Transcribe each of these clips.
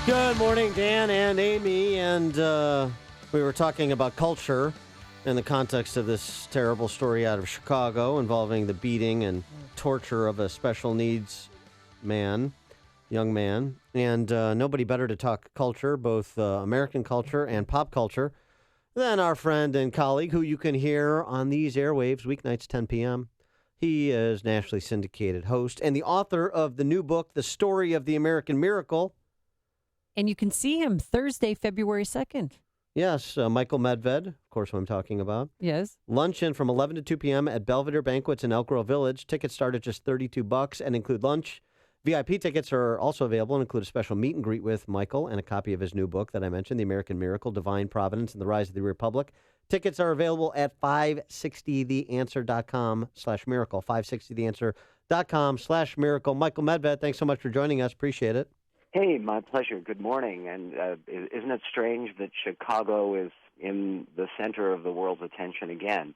Good morning, Dan and Amy. And we were talking about culture in the context of this terrible story out of Chicago involving the beating and torture of a special needs young man. And nobody better to talk culture, both American culture and pop culture, than our friend and colleague who you can hear on these airwaves weeknights 10 p.m. He is nationally syndicated host and the author of the new book, The Story of the American Miracle. And you can see him Thursday, February 2nd. Yes, Michael Medved, of course, who I'm talking about. Yes. Luncheon from 11 to 2 p.m. at Belvedere Banquets in Elk Grove Village. Tickets start at just $32 and include lunch. VIP tickets are also available and include a special meet and greet with Michael and a copy of his new book that I mentioned, The American Miracle, Divine Providence, and the Rise of the Republic. Tickets are available at 560theanswer.com/miracle, 560theanswer.com/miracle. Michael Medved, thanks so much for joining us. Appreciate it. Hey, my pleasure. Good morning. And isn't it strange that Chicago is in the center of the world's attention again,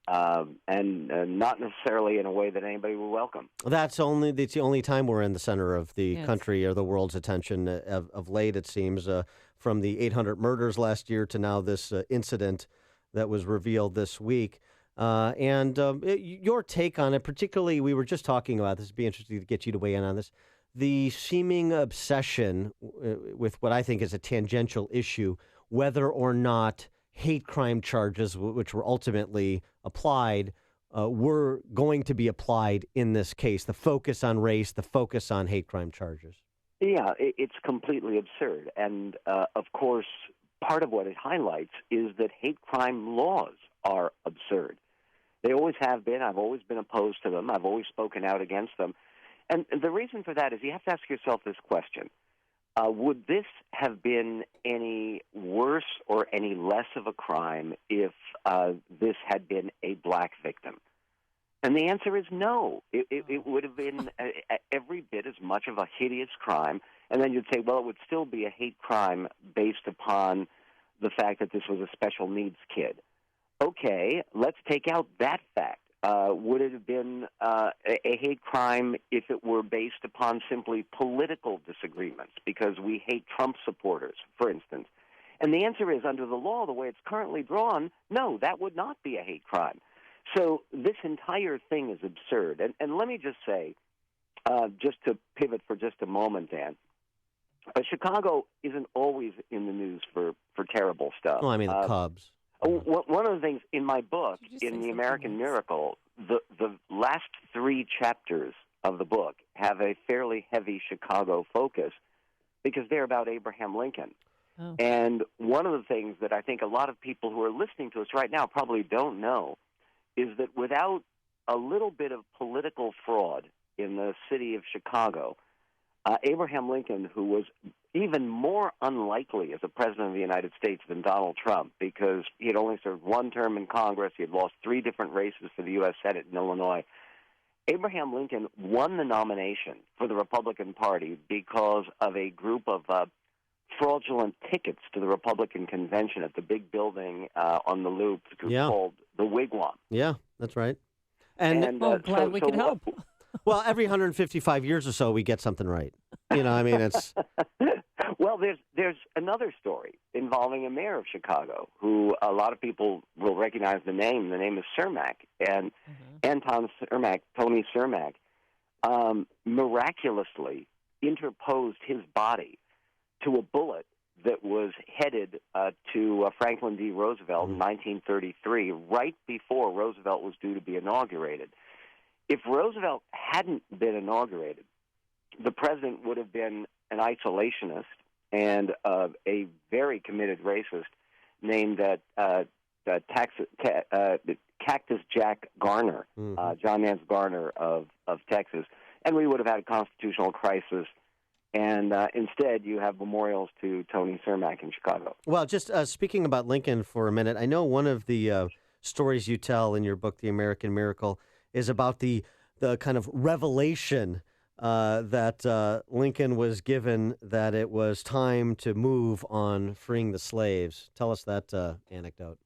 and not necessarily in a way that anybody will welcome? It's the only time we're in the center of the country or the world's attention of late, it seems, from the 800 murders last year to now this incident that was revealed this week. Your take on it, particularly, we were just talking about this. It'd be interesting to get you to weigh in on this. The seeming obsession with what I think is a tangential issue, whether or not hate crime charges, which were ultimately applied, were going to be applied in this case. The focus on race, the focus on hate crime charges. Yeah, it's completely absurd. And, of course, part of what it highlights is that hate crime laws are absurd. They always have been. I've always been opposed to them. I've always spoken out against them. And the reason for that is you have to ask yourself this question. Would this have been any worse or any less of a crime if this had been a black victim? And the answer is no. It would have been every bit as much of a hideous crime. And then you'd say, well, it would still be a hate crime based upon the fact that this was a special needs kid. Okay, let's take out that fact. Would it have been a hate crime if it were based upon simply political disagreements because we hate Trump supporters, for instance? And the answer is, under the law, the way it's currently drawn, no, that would not be a hate crime. So this entire thing is absurd. And let me just say, just to pivot for just a moment, Dan, Chicago isn't always in the news for terrible stuff. Well, I mean, the Cubs. One of the things in my book, in The American Miracle, the last 3 chapters of the book have a fairly heavy Chicago focus because they're about Abraham Lincoln. Oh. And one of the things that I think a lot of people who are listening to us right now probably don't know is that without a little bit of political fraud in the city of Chicago, Abraham Lincoln, who was even more unlikely as a president of the United States than Donald Trump because he had only served 1 term in Congress, he had lost 3 different races for the U.S. Senate in Illinois. Abraham Lincoln won the nomination for the Republican Party because of a group of fraudulent tickets to the Republican convention at the big building on the Loop called the Wigwam. Yeah, that's right. And glad we could help. Well, every 155 years or so, we get something right. You know, I mean, it's... Well, there's another story involving a mayor of Chicago who a lot of people will recognize the name. The name is Cermak. And Anton Cermak, Tony Cermak, miraculously interposed his body to a bullet that was headed to Franklin D. Roosevelt in 1933, right before Roosevelt was due to be inaugurated. If Roosevelt hadn't been inaugurated, the president would have been an isolationist and a very committed racist named Cactus Jack Garner, John Nance Garner of Texas, and we would have had a constitutional crisis. And instead, you have memorials to Tony Cermak in Chicago. Well, just speaking about Lincoln for a minute, I know one of the stories you tell in your book, The American Miracle, is about the kind of revelation that Lincoln was given that it was time to move on freeing the slaves. Tell us that anecdote.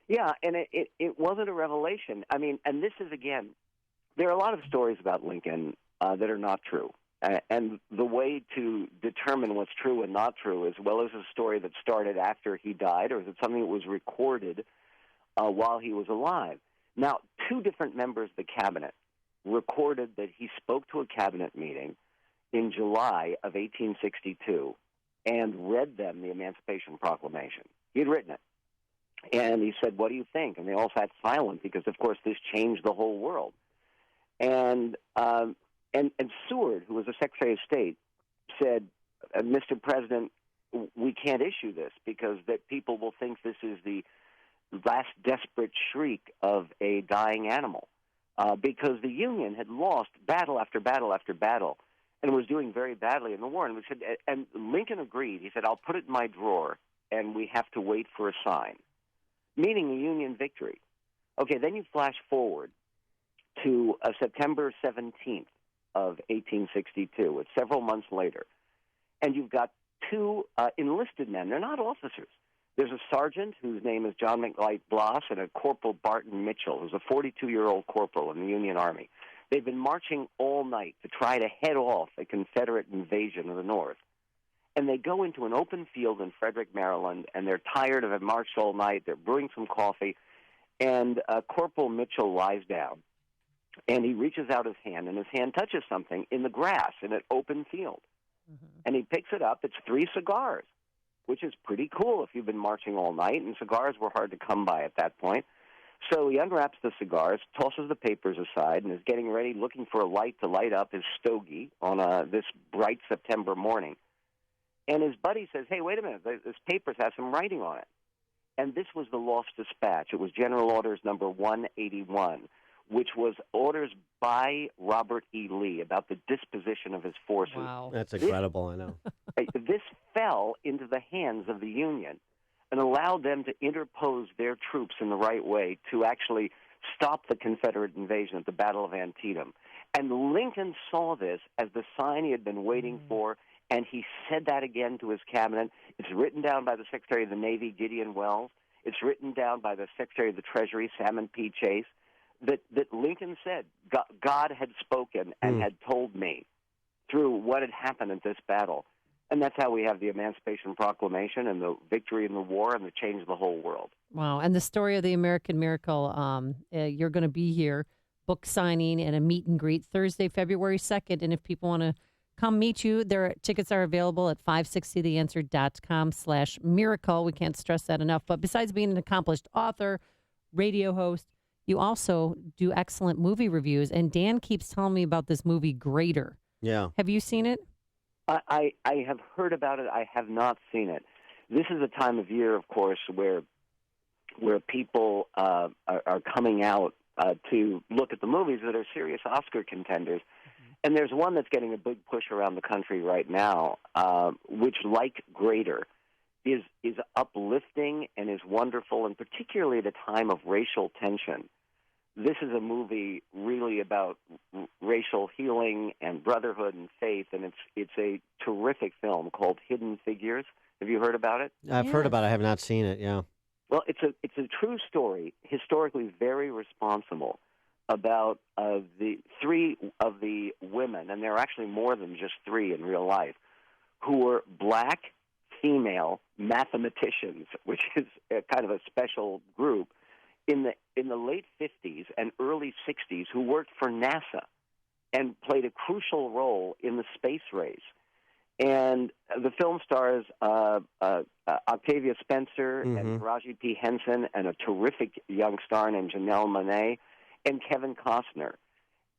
Yeah, and it wasn't a revelation. I mean, and this is, again, there are a lot of stories about Lincoln that are not true. And the way to determine what's true and not true is, well, is it a story that started after he died, or is it something that was recorded while he was alive? Now, two different members of the cabinet recorded that he spoke to a cabinet meeting in July of 1862 and read them the Emancipation Proclamation. He had written it. And he said, what do you think? And they all sat silent because, of course, this changed the whole world. And Seward, who was the Secretary of State, said, Mr. President, we can't issue this because that people will think this is the last desperate shriek of a dying animal, because the Union had lost battle after battle after battle and was doing very badly in the war. And we said, and Lincoln agreed. He said, I'll put it in my drawer, and we have to wait for a sign, meaning a Union victory. Okay, then you flash forward to September 17th of 1862. It's several months later. And you've got two enlisted men. They're not officers. There's a sergeant whose name is John McLight Bloss and a Corporal Barton Mitchell, who's a 42-year-old corporal in the Union Army. They've been marching all night to try to head off a Confederate invasion of the North. And they go into an open field in Frederick, Maryland, and they're tired of having marched all night. They're brewing some coffee. And Corporal Mitchell lies down, and he reaches out his hand, and his hand touches something in the grass in an open field. Mm-hmm. And he picks it up. It's 3 cigars, which is pretty cool if you've been marching all night, and cigars were hard to come by at that point. So he unwraps the cigars, tosses the papers aside, and is getting ready, looking for a light to light up his stogie on this bright September morning. And his buddy says, hey, wait a minute, this paper has some writing on it. And this was the Lost Dispatch. It was General Orders number 181, which was orders by Robert E. Lee about the disposition of his forces. Wow. That's incredible, I know. This fell into the hands of the Union and allowed them to interpose their troops in the right way to actually stop the Confederate invasion at the Battle of Antietam. And Lincoln saw this as the sign he had been waiting for, and he said that again to his cabinet. It's written down by the Secretary of the Navy, Gideon Welles. It's written down by the Secretary of the Treasury, Salmon P. Chase, that Lincoln said God had spoken and had told me through what had happened at this battle. And that's how we have the Emancipation Proclamation and the victory in the war and the change of the whole world. Wow. And the story of the American Miracle, you're going to be here, book signing and a meet and greet Thursday, February 2nd. And if people want to come meet you, their tickets are available at 560theanswer.com/miracle. We can't stress that enough. But besides being an accomplished author, radio host, you also do excellent movie reviews. And Dan keeps telling me about this movie, Greater. Yeah. Have you seen it? I have heard about it. I have not seen it. This is a time of year, of course, where people are coming out to look at the movies that are serious Oscar contenders. Mm-hmm. And there's one that's getting a big push around the country right now, which, like Greater, is uplifting and is wonderful, and particularly at a time of racial tension. This is a movie really about racial healing and brotherhood and faith, and it's a terrific film called Hidden Figures. Have you heard about it? I've heard about it. I have not seen it, yeah. Well, it's a true story, historically very responsible, about the 3 of the women, and there are actually more than just 3 in real life, who were black female mathematicians, which is a kind of a special group, in the late 50s and early 60s, who worked for NASA and played a crucial role in the space race. And the film stars Octavia Spencer and Taraji P. Henson and a terrific young star named Janelle Monáe and Kevin Costner.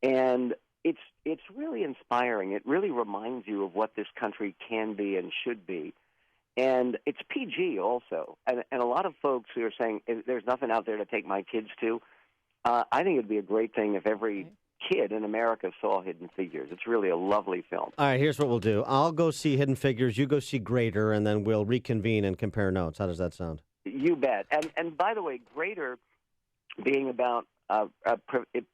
And it's really inspiring. It really reminds you of what this country can be and should be. And it's PG also. And a lot of folks who are saying, there's nothing out there to take my kids to, I think it would be a great thing if every kid in America saw Hidden Figures. It's really a lovely film. All right, here's what we'll do. I'll go see Hidden Figures, you go see Greater, and then we'll reconvene and compare notes. How does that sound? You bet. And by the way, Greater being about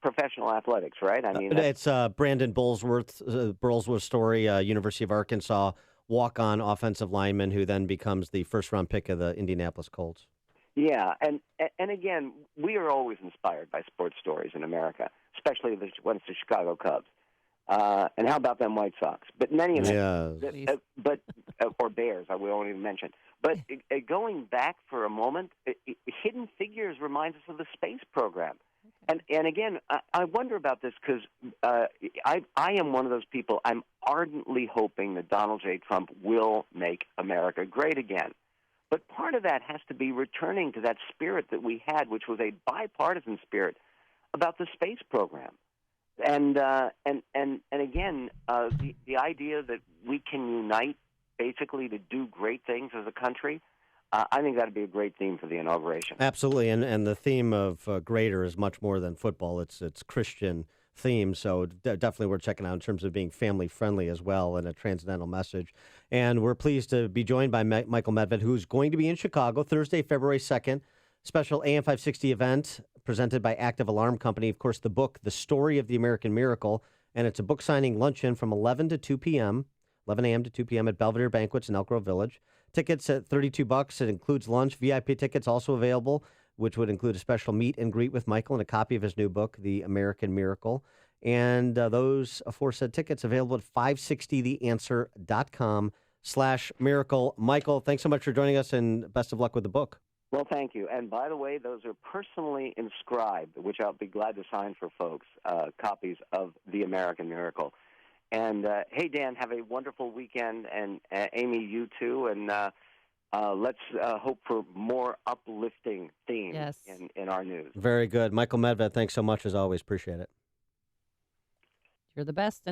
professional athletics, right? I mean, it's Brandon Burlsworth's story, University of Arkansas walk-on offensive lineman who then becomes the first-round pick of the Indianapolis Colts. Yeah, and again, we are always inspired by sports stories in America, especially the ones the Chicago Cubs. And how about them White Sox? But in any event, Yeah. or Bears, I won't even mention. But going back for a moment, Hidden Figures reminds us of the space program. And again, I wonder about this because I am one of those people. I'm ardently hoping that Donald J. Trump will make America great again. But part of that has to be returning to that spirit that we had, which was a bipartisan spirit about the space program. And again, the idea that we can unite basically to do great things as a country, I think that would be a great theme for the inauguration. Absolutely, and the theme of greater is much more than football. It's Christian theme, so definitely we're checking out in terms of being family friendly as well and a transcendental message. And we're pleased to be joined by Michael Medved, who's going to be in Chicago Thursday, February 2nd. Special AM 560 event presented by Active Alarm Company. Of course, the book, The Story of the American Miracle, and it's a book signing luncheon from 11 to 2 p.m., 11 a.m. to 2 p.m. at Belvedere Banquets in Elk Grove Village. Tickets at $32. It includes lunch. VIP tickets also available, which would include a special meet and greet with Michael and a copy of his new book, The American Miracle. And those aforesaid tickets available at 560theanswer.com/miracle. Michael, thanks so much for joining us, and best of luck with the book. Well, thank you. And by the way, those are personally inscribed, which I'll be glad to sign for folks, copies of The American Miracle. And, hey, Dan, have a wonderful weekend. And, Amy, you too. And let's hope for more uplifting themes in our news. Very good. Michael Medved, thanks so much as always. Appreciate it. You're the best.